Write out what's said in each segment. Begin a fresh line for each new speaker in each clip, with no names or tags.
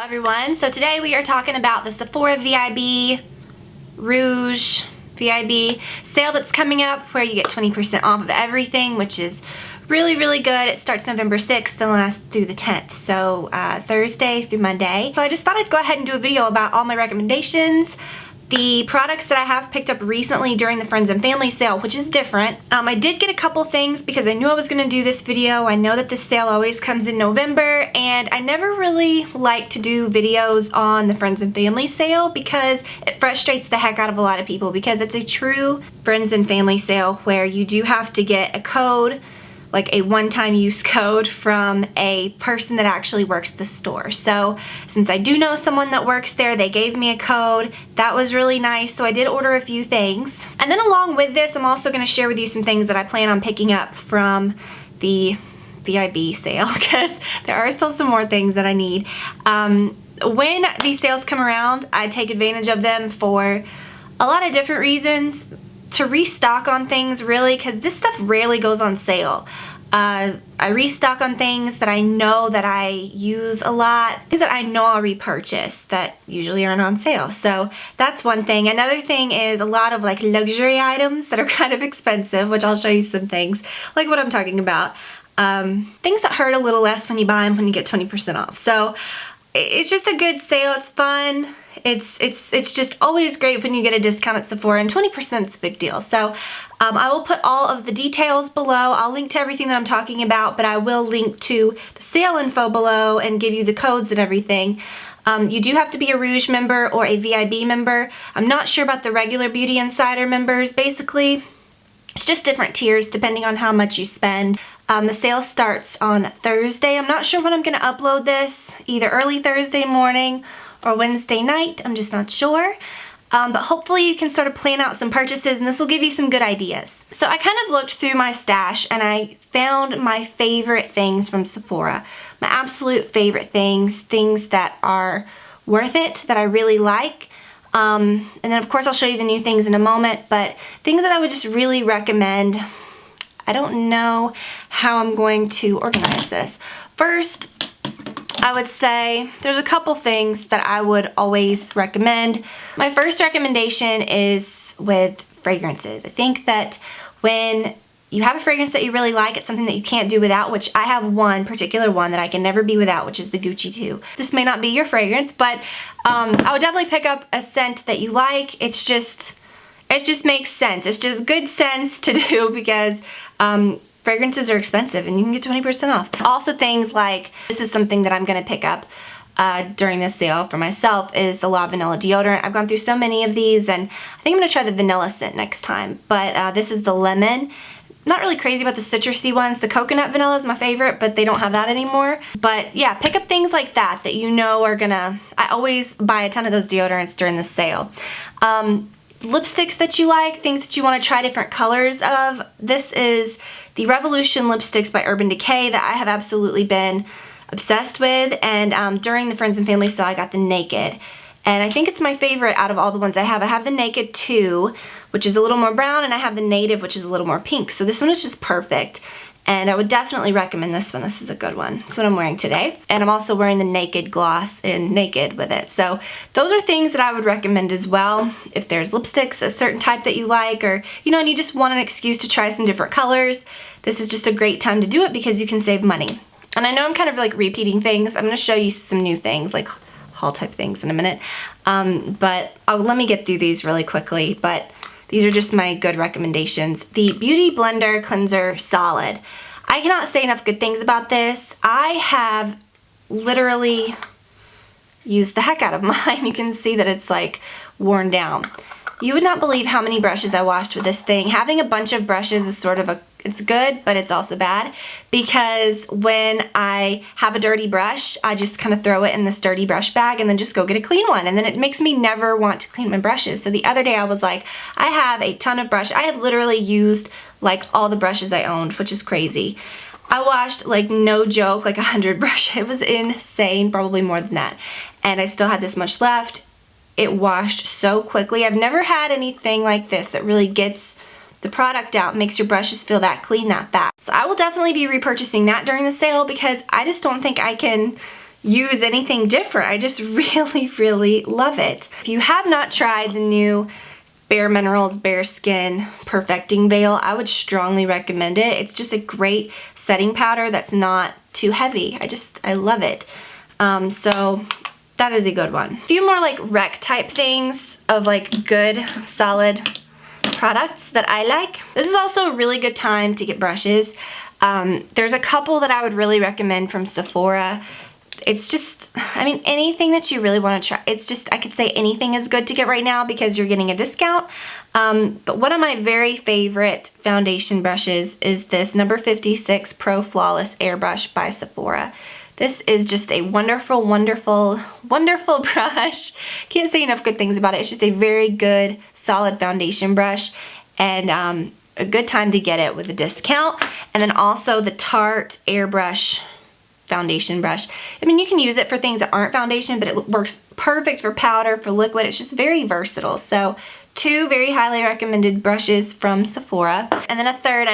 everyone. So today we are talking about the Sephora VIB, Rouge VIB sale that's coming up where you get 20% off of everything, which is really good. It starts November 6th and lasts through the 10th, so Thursday through Monday. So I just thought I'd go ahead and do a video about all my recommendations, the products that I have picked up recently during the Friends and Family sale, which is different. I did get a couple things because I knew I was going to do this video. I know that this sale always comes in November, and I never really like to do videos on the Friends and Family sale because it frustrates the heck out of a lot of people, because it's a true Friends and Family sale where you do have to get a code, like a one-time use code, from a person that actually works the store. So since I do know someone that works there, they gave me a code. That was really nice. So I did order a few things. And then along with this, I'm also going to share with you some things that I plan on picking up from the VIB sale, because there are still some more things that I need. When these sales come around, I take advantage of them for a lot of different reasons. To restock on things, really, because this stuff rarely goes on sale. I restock on things that I know that I use a lot, things that I know I'll repurchase that usually aren't on sale. So that's one thing. Another thing is a lot of like luxury items that are kind of expensive, which I'll show you some things, like what I'm talking about. Things that hurt a little less when you buy them when you get 20% off. So it's just a good sale. It's fun. It's just always great when you get a discount at Sephora, and 20% is a big deal. So I will put all of the details below. I'll link to everything that I'm talking about, but I will link to the sale info below and give you the codes and everything. You do have to be a Rouge member or a VIB member. I'm not sure about the regular Beauty Insider members. Basically, it's just different tiers depending on how much you spend. The sale starts on Thursday. I'm not sure when I'm going to upload this, either early Thursday morning or Wednesday night. I'm just not sure. But hopefully you can sort of plan out some purchases, and this will give you some good ideas. So I kind of looked through my stash and I found my favorite things from Sephora. My absolute favorite things that are worth it, that I really like. And then of course I'll show you the new things in a moment, but things that I would just really recommend. I don't know how I'm going to organize this. First, I would say there's a couple things that I would always recommend. My first recommendation is with fragrances. I think that when you have a fragrance that you really like, it's something that you can't do without, which I have one particular one that I can never be without, which is the Gucci 2. This may not be your fragrance, but I would definitely pick up a scent that you like. It just makes sense. It's just good sense to do, because fragrances are expensive and you can get 20% off. Also things like, this is something that I'm going to pick up during this sale for myself, is the La Vanilla deodorant. I've gone through so many of these, and I think I'm going to try the vanilla scent next time. But this is the lemon. Not really crazy about the citrusy ones. The coconut vanilla is my favorite, but they don't have that anymore. But yeah, pick up things like that that you know are gonna, I always buy a ton of those deodorants during the sale. Lipsticks that you like, things that you want to try different colors of. This is the Revolution lipsticks by Urban Decay that I have absolutely been obsessed with, and during the Friends and Family sale I got the Naked, and I think it's my favorite out of all the ones I have. I have the Naked 2, which is a little more brown, and I have the Native, which is a little more pink, so this one is just perfect. And I would definitely recommend this one. This is a good one. That's what I'm wearing today. And I'm also wearing the Naked gloss in Naked with it. So those are things that I would recommend as well. If there's lipsticks, a certain type that you like, or, you know, and you just want an excuse to try some different colors, this is just a great time to do it because you can save money. And I know I'm kind of like repeating things. I'm going to show you some new things, like haul type things in a minute. But let me get through these really quickly. But these are just my good recommendations. The Beauty Blender Cleanser Solid. I cannot say enough good things about this. I have literally used the heck out of mine. You can see that it's like worn down. You would not believe how many brushes I washed with this thing. Having a bunch of brushes is sort of it's good, but it's also bad, because when I have a dirty brush, I just kind of throw it in this dirty brush bag and then just go get a clean one, and then it makes me never want to clean my brushes. So the other day I was like, I have a ton of brush. I had literally used like all the brushes I owned, which is crazy. I washed, like, no joke, like 100 brushes. It was insane, probably more than that. And I still had this much left. It washed so quickly. I've never had anything like this that really gets the product out, makes your brushes feel that clean that fast. So I will definitely be repurchasing that during the sale, because I just don't think I can use anything different. I just really, really love it. If you have not tried the new Bare Minerals Bare Skin Perfecting Veil, I would strongly recommend it. It's just a great setting powder that's not too heavy. I love it. So that is a good one. A few more like rec type things of like good, solid products that I like. This is also a really good time to get brushes. There's a couple that I would really recommend from Sephora. It's just, I mean, anything that you really want to try. It's just, I could say anything is good to get right now because you're getting a discount. But one of my very favorite foundation brushes is this number 56 Pro Flawless Airbrush by Sephora. This is just a wonderful, wonderful, wonderful brush. Can't say enough good things about it. It's just a very good, solid foundation brush, and a good time to get it with a discount. And then also the Tarte Airbrush foundation brush. I mean, you can use it for things that aren't foundation, but it works perfect for powder, for liquid. It's just very versatile. So 2 very highly recommended brushes from Sephora. And then a third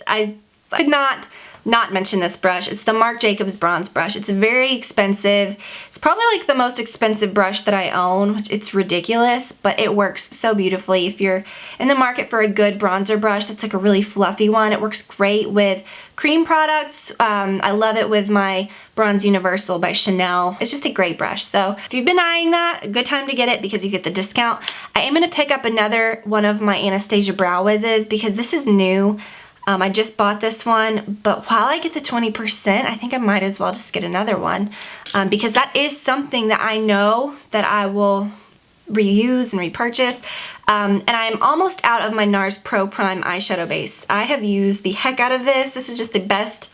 I could not mention this brush. It's the Marc Jacobs bronze brush. It's very expensive. It's probably like the most expensive brush that I own, which it's ridiculous, but it works so beautifully. If you're in the market for a good bronzer brush that's like a really fluffy one, it works great with cream products. I love it with my Bronze Universal by Chanel. It's just a great brush. So if you've been eyeing that, a good time to get it because you get the discount. I am going to pick up another one of my Anastasia Brow Wizzes because this is new. I just bought this one, but while I get the 20%, I think I might as well just get another one because that is something that I know that I will reuse and repurchase. And I'm almost out of my NARS Pro Prime eyeshadow base. I have used the heck out of this. This is just the best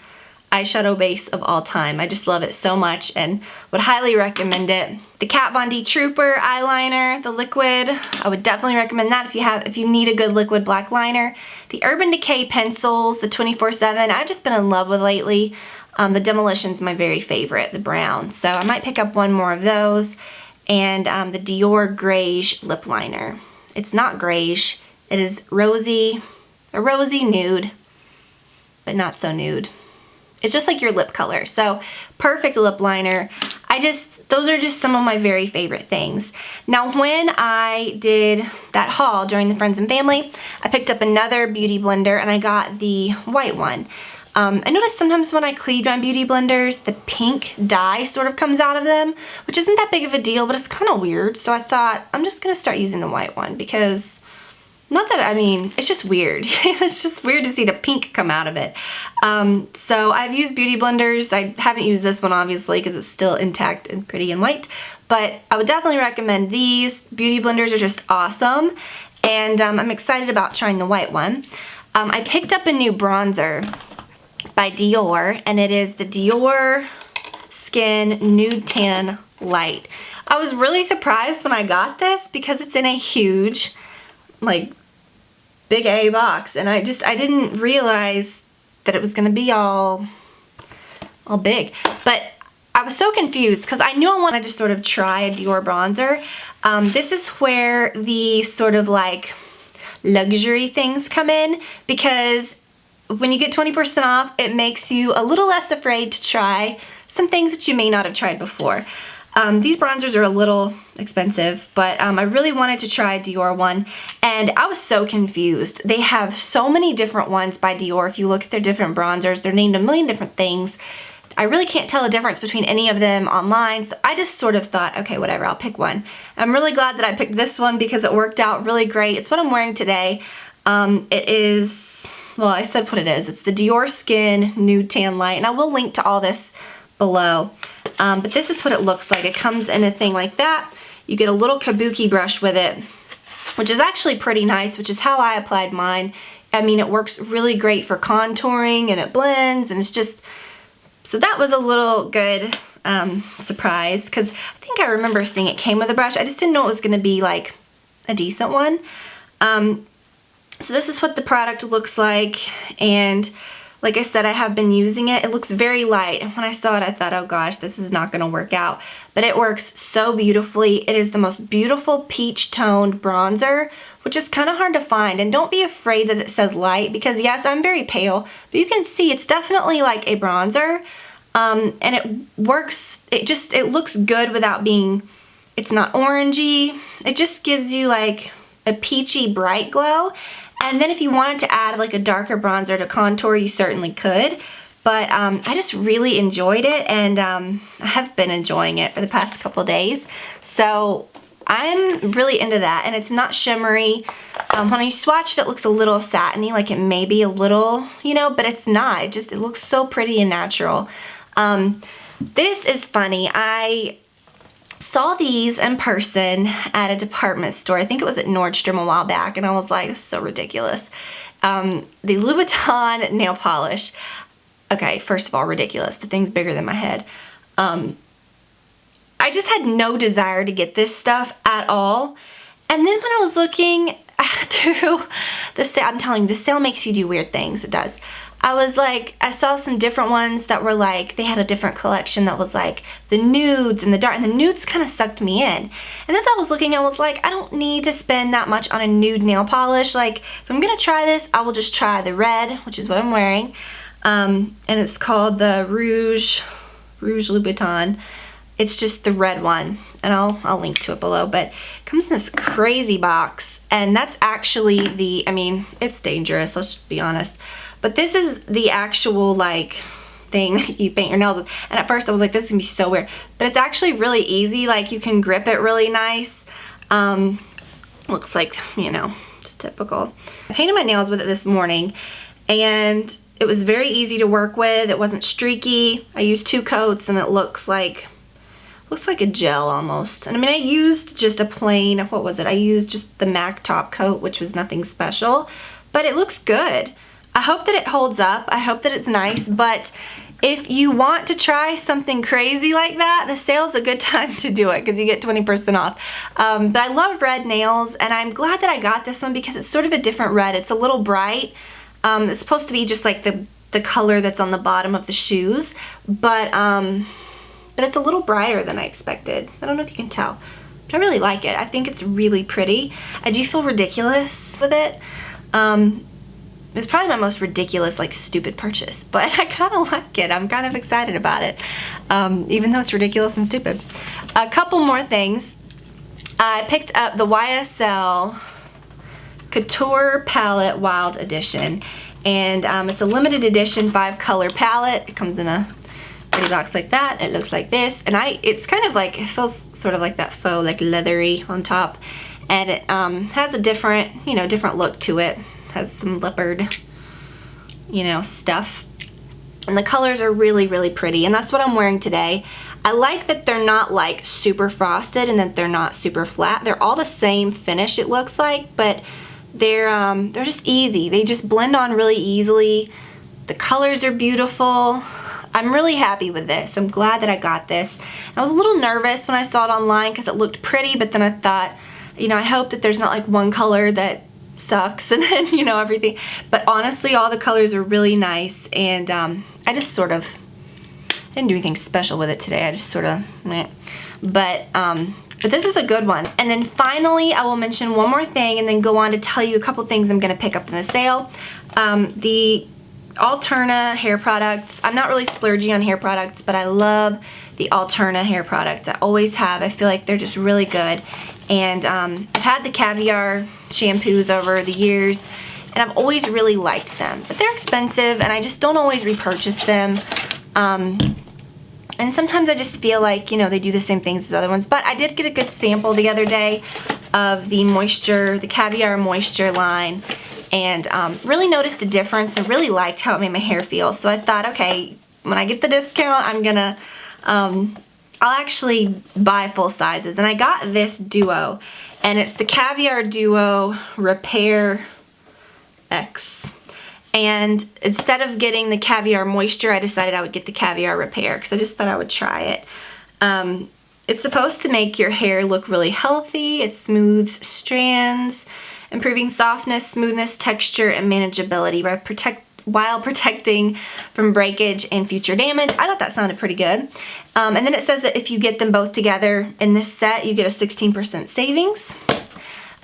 eyeshadow base of all time. I just love it so much and would highly recommend it. The Kat Von D Trooper eyeliner, the liquid, I would definitely recommend that if you need a good liquid black liner. The Urban Decay pencils, the 24/7, I've just been in love with lately. The Demolition's my very favorite, the brown. So I might pick up one more of those. And the Dior Greige lip liner. It's not greige, it is rosy, a rosy nude, but not so nude. It's just like your lip color. So perfect lip liner. Those are just some of my very favorite things. Now when I did that haul during the Friends and Family, I picked up another beauty blender and I got the white one. I noticed sometimes when I clean my beauty blenders, the pink dye sort of comes out of them, which isn't that big of a deal, but it's kind of weird. So I thought I'm just gonna start using the white one because it's just weird. It's just weird to see the pink come out of it. So I've used beauty blenders. I haven't used this one obviously because it's still intact and pretty and white, but I would definitely recommend these. Beauty blenders are just awesome, and I'm excited about trying the white one. I picked up a new bronzer by Dior, and it is the Dior Skin Nude Tan Light. I was really surprised when I got this because it's in a huge, like, big A box, and I didn't realize that it was gonna be all big. But I was so confused because I knew I wanted to sort of try a Dior bronzer. This is where the sort of like luxury things come in, because when you get 20% off, it makes you a little less afraid to try some things that you may not have tried before. These bronzers are a little expensive, but I really wanted to try a Dior one, and I was so confused. They have so many different ones by Dior. If you look at their different bronzers, they're named a million different things. I really can't tell the difference between any of them online, so I just sort of thought, okay, whatever, I'll pick one. I'm really glad that I picked this one because it worked out really great. It's what I'm wearing today. It is, well, I said what it is. It's the Dior Skin Nude Tan Light, and I will link to all this below. But this is what it looks like. It comes in a thing like that. You get a little kabuki brush with it, which is actually pretty nice, which is how I applied mine. I mean, it works really great for contouring, and it blends, and it's just, so that was a little good surprise, because I think I remember seeing it came with a brush. I just didn't know it was going to be like a decent one. So this is what the product looks like, and like I said, I have been using it. It looks very light, and when I saw it, I thought, oh gosh, this is not going to work out. But it works so beautifully. It is the most beautiful peach-toned bronzer, which is kind of hard to find. And don't be afraid that it says light, because yes, I'm very pale, but you can see it's definitely like a bronzer. and it works, it looks good without being, it's not orangey. It just gives you like a peachy bright glow. And then if you wanted to add like a darker bronzer to contour, you certainly could. But I just really enjoyed it, and I have been enjoying it for the past couple days. So I'm really into that, and it's not shimmery. When you swatched it, it looks a little satiny, like it may be a little, you know, but it's not. It looks so pretty and natural. This is funny. I saw these in person at a department store. I think it was at Nordstrom a while back, and I was like, this is so ridiculous. The Louboutin nail polish. Okay, first of all, ridiculous. The thing's bigger than my head. I just had no desire to get this stuff at all. And then when I was looking through the sale, I'm telling you, the sale makes you do weird things. It does. I was like, I saw some different ones that were like, they had a different collection that was like the nudes and the dark, and the nudes kind of sucked me in. And as I was looking, I was like, I don't need to spend that much on a nude nail polish. Like, if I'm gonna try this, I will just try the red, which is what I'm wearing. And it's called the Rouge Louboutin. It's just the red one, and I'll link to it below, but it comes in this crazy box, and that's actually the, I mean, it's dangerous, let's just be honest, but this is the actual like thing that you paint your nails with. And at first I was like, this is gonna be so weird, but it's actually really easy. Like, you can grip it really nice. Looks like, you know, just typical. I painted my nails with it this morning, and it was very easy to work with. It wasn't streaky. I used 2 coats, and it looks like a gel almost. And I mean, I used just a plain, what was it? I used just the MAC top coat, which was nothing special, but it looks good. I hope that it holds up. I hope that it's nice, but if you want to try something crazy like that, the sale's a good time to do it because you get 20% off. But I love red nails, and I'm glad that I got this one because it's sort of a different red. It's a little bright. It's supposed to be just like the color that's on the bottom of the shoes, but it's a little brighter than I expected. I don't know if you can tell, but I really like it. I think it's really pretty. I do feel ridiculous with it. It's probably my most ridiculous, like, stupid purchase, but I kind of like it. I'm kind of excited about it, even though it's ridiculous and stupid. A couple more things. I picked up the YSL Couture Palette Wild Edition, and it's a limited edition 5-color palette. It comes in a pretty box like that. It looks like this, and it's kind of like, it feels sort of like that faux, like leathery on top, and it has a different, you know, different look to it. Has some leopard, you know, stuff, and the colors are really, really pretty, and that's what I'm wearing today. I like that they're not like super frosted and that they're not super flat. They're all the same finish, it looks like, but they're just easy. They just blend on really easily. The colors are beautiful. I'm really happy with this. I'm glad that I got this. I was a little nervous when I saw it online because it looked pretty, but then I thought, you know, I hope that there's not like one color that sucks and then, you know, everything. But honestly, all the colors are really nice, and I just sort of didn't do anything special with it today. I just sort of meh. But this is a good one. And then finally, I will mention one more thing and then go on to tell you a couple things I'm going to pick up in the sale. The Alterna hair products. I'm not really splurgy on hair products, but I love the Alterna hair products. I always have. I feel like they're just really good. And I've had the Caviar shampoos over the years, and I've always really liked them. But they're expensive, and I just don't always repurchase them. And sometimes I just feel like, you know, they do the same things as other ones. But I did get a good sample the other day of the Caviar Moisture line, and really noticed a difference and really liked how it made my hair feel. So I thought, okay, when I get the discount, I'm gonna, I'll actually buy full sizes. And I got this duo, and it's the Caviar Duo Repair X. And instead of getting the Caviar Moisture, I decided I would get the Caviar Repair because I just thought I would try it. It's supposed to make your hair look really healthy. It smooths strands, improving softness, smoothness, texture, and manageability while protecting from breakage and future damage. I thought that sounded pretty good. And then it says that if you get them both together in this set, you get a 16% savings.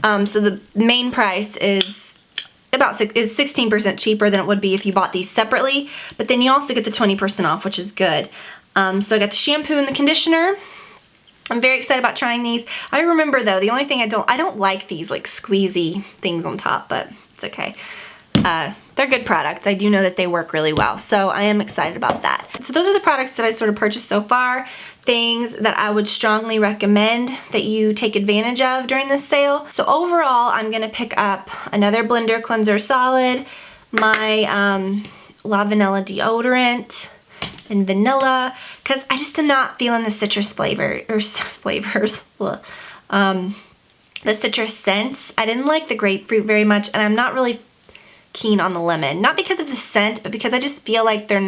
So the main price is is 16% cheaper than it would be if you bought these separately, but then you also get the 20% off, which is good. So I got the shampoo and the conditioner. I'm very excited about trying these. I remember though, the only thing I don't like these like squeezy things on top, but it's okay. They're good products. I do know that they work really well, so I am excited about that. So those are the products that I sort of purchased so far, things that I would strongly recommend that you take advantage of during this sale. So overall, I'm gonna pick up another Blender Cleanser Solid, my La Vanilla deodorant, and vanilla, because I just am not feeling the citrus flavors. The citrus scents. I didn't like the grapefruit very much, and I'm not really keen on the lemon. Not because of the scent, but because I just feel like they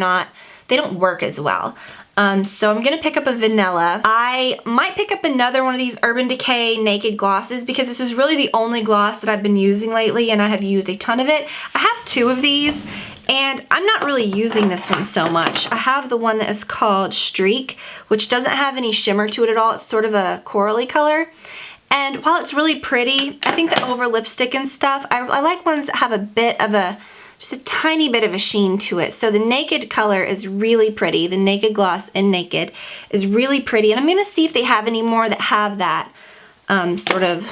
don't work as well. So I'm gonna pick up a vanilla. I might pick up another one of these Urban Decay Naked Glosses because this is really the only gloss that I've been using lately, and I have used a ton of it. I have 2 of these, and I'm not really using this one so much. I have the one that is called Streak, which doesn't have any shimmer to it at all. It's sort of a corally color. And while it's really pretty, I think that over lipstick and stuff, I like ones that have a bit of just a tiny bit of a sheen to it. So the Naked color is really pretty. The Naked Gloss in Naked is really pretty. And I'm gonna see if they have any more that have that sort of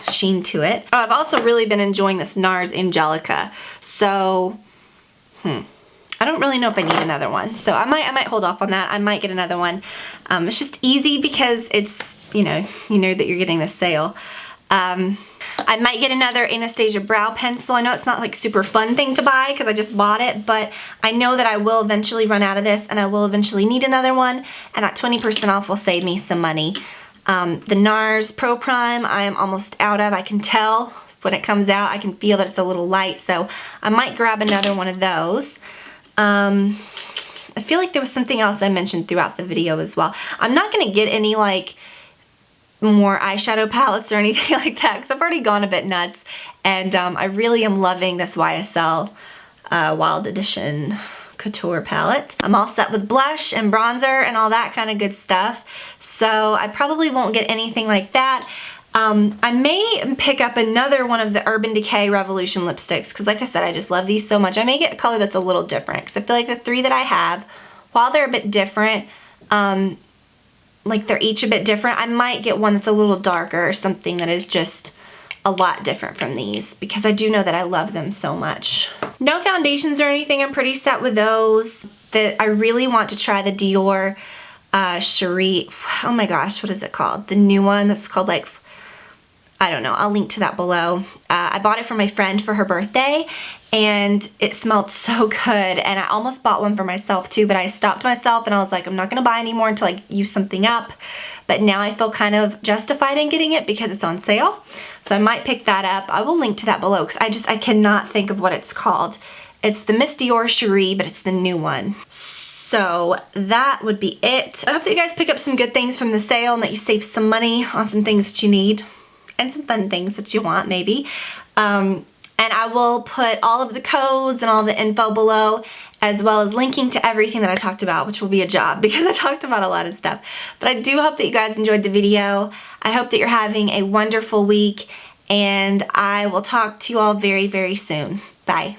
sheen to it. Oh, I've also really been enjoying this NARS Angelica. So, I don't really know if I need another one. So I might hold off on that. I might get another one. It's just easy because it's, you know that you're getting this sale. I might get another Anastasia brow pencil. I know it's not like super fun thing to buy because I just bought it, but I know that I will eventually run out of this and I will eventually need another one, and that 20% off will save me some money. The NARS Pro Prime I am almost out of. I can tell when it comes out. I can feel that it's a little light, so I might grab another one of those. I feel like there was something else I mentioned throughout the video as well. I'm not going to get any like more eyeshadow palettes or anything like that because I've already gone a bit nuts, and I really am loving this YSL Wild Edition Couture palette. I'm all set with blush and bronzer and all that kind of good stuff, so I probably won't get anything like that. I may pick up another one of the Urban Decay Revolution lipsticks because like I said, I just love these so much. I may get a color that's a little different because I feel like the 3 that I have, while they're a bit different, like they're each a bit different, I might get one that's a little darker or something that is just a lot different from these because I do know that I love them so much. No foundations or anything. I'm pretty set with those. I really want to try the Dior Cherie. Oh my gosh, what is it called? The new one that's called like, I don't know, I'll link to that below. I bought it for my friend for her birthday and it smelled so good, and I almost bought one for myself too, but I stopped myself and I was like, I'm not gonna buy any more until I use something up. But now I feel kind of justified in getting it because it's on sale. So I might pick that up. I will link to that below because I cannot think of what it's called. It's the Miss Dior Cherie, but it's the new one. So that would be it. I hope that you guys pick up some good things from the sale and that you save some money on some things that you need and some fun things that you want maybe. And I will put all of the codes and all the info below, as well as linking to everything that I talked about, which will be a job because I talked about a lot of stuff. But I do hope that you guys enjoyed the video. I hope that you're having a wonderful week, and I will talk to you all very, very soon. Bye.